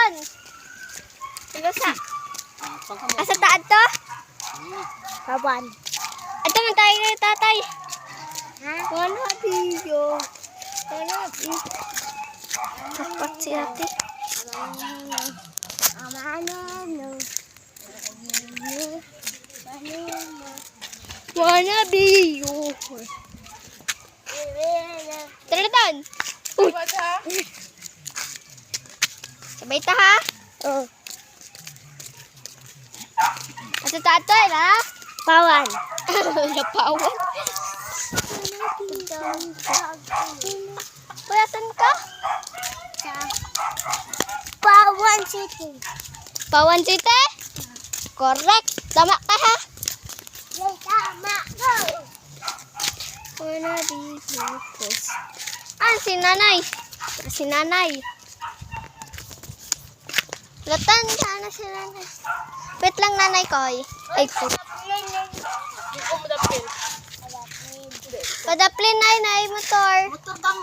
doon. Lusa. Asa taad to? Pawan. Ito man tayo na tatay. Wala video. Wala video. Tapat si ate. Wala video. Tara doon. Sabay ta ha? Oo. Asa taad to ha? Pawan. Pawan. Bayasan ka? Pawan City. Pawan City? Correct. Tama ka ha? Tama ko. Wala dito. Si nanay. Si nanay. Latan sana si nanay. Wait lang nanay ko. Ay po. Padaplin na motor. Motor kang.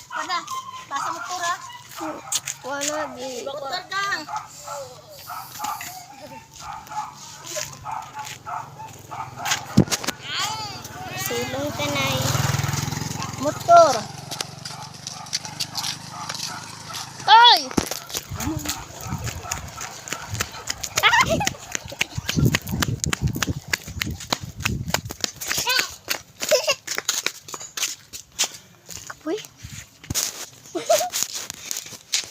Pada. Basa motor ha. Wala di. Motor kang. Silong ka na motor. Ay! Kapoy.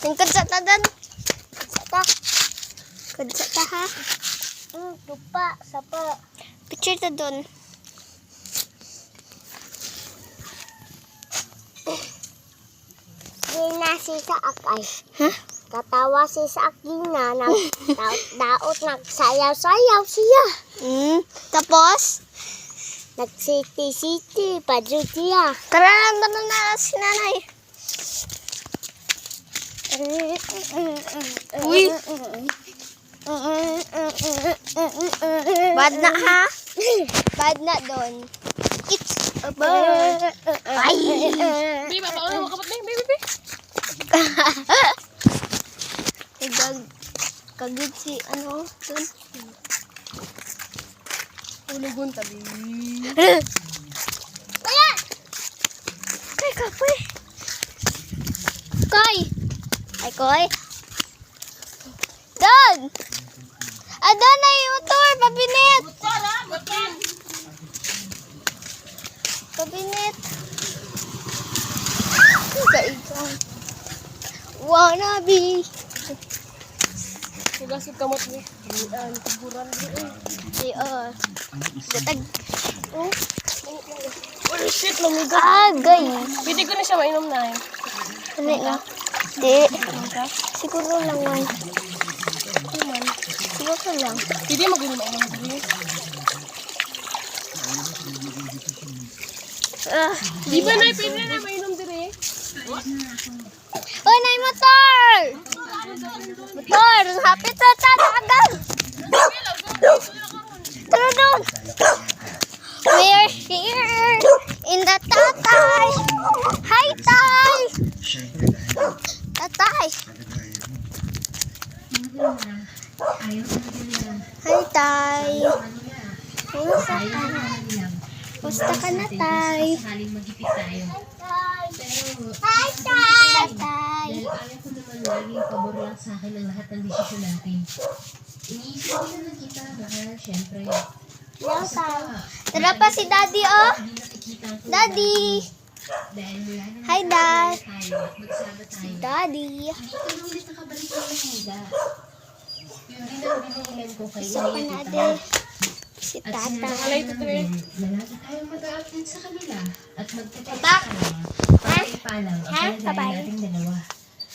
Tingkad sa tadan. Kadsa ta ha. Lupa, sapa. Picture ta doon. Si sa akay. Ha? Katawa si sa akin na daot nagsayaw-sayaw siya. Tapos? Nagsiti-siti pa dyan siya. Tara lang doon na si nanay. Uy! Bad na ha? Bad na doon. It's a bird. Ay! Baby, paano mo kapatid? Baby. Kagid si ano dun. Ulugon tabi. Kaya! Kay kapoy. Koy! Ay koy. Doon! Doon na yung motor! Pabinit! Motor ha? Motor. Pabinit! Kaigong. Wannabe! Nagasod kamot ni. Kuburan doon. Gatag. Oh shit, lumigas. Agay! Pwede ko na siya mainom na eh. Ano yun? Di. Siguro lang man. Siguro lang. Pwede mag-inom ako ng gabi. Di ba na pwede na mainom din eh? Uy, na yung motor! Motor! Hapit na agad! Tara doon! We're here in the tatay! Hi, tay! Tatay! Hi, tay! Kumusta ka na? Kumusta ka na, tay? Hi, tay! Tatay! Dahil ayaw ko naman laging pabor lang sa akin ang lahat ng desisyon natin. Iniisip ko naman kita, mahal, syempre. Hello, tay. Tara pa si daddy, oh! Hindi nakikita ko. Daddy! Dahil wala naman Hi, Dad! tayo at magsama tayo. Daddy! Hindi ko na ulit nakabalik ng Manila. Yun din ang binihilan ko kay Gusto ko na din. Si At tatay. sinabi ko namin na lagi tayong mag-a-update sa kanila at magtitext Bak! tayo para ipalang ang Ha? kalagayan Bye-bye. nating dalawa.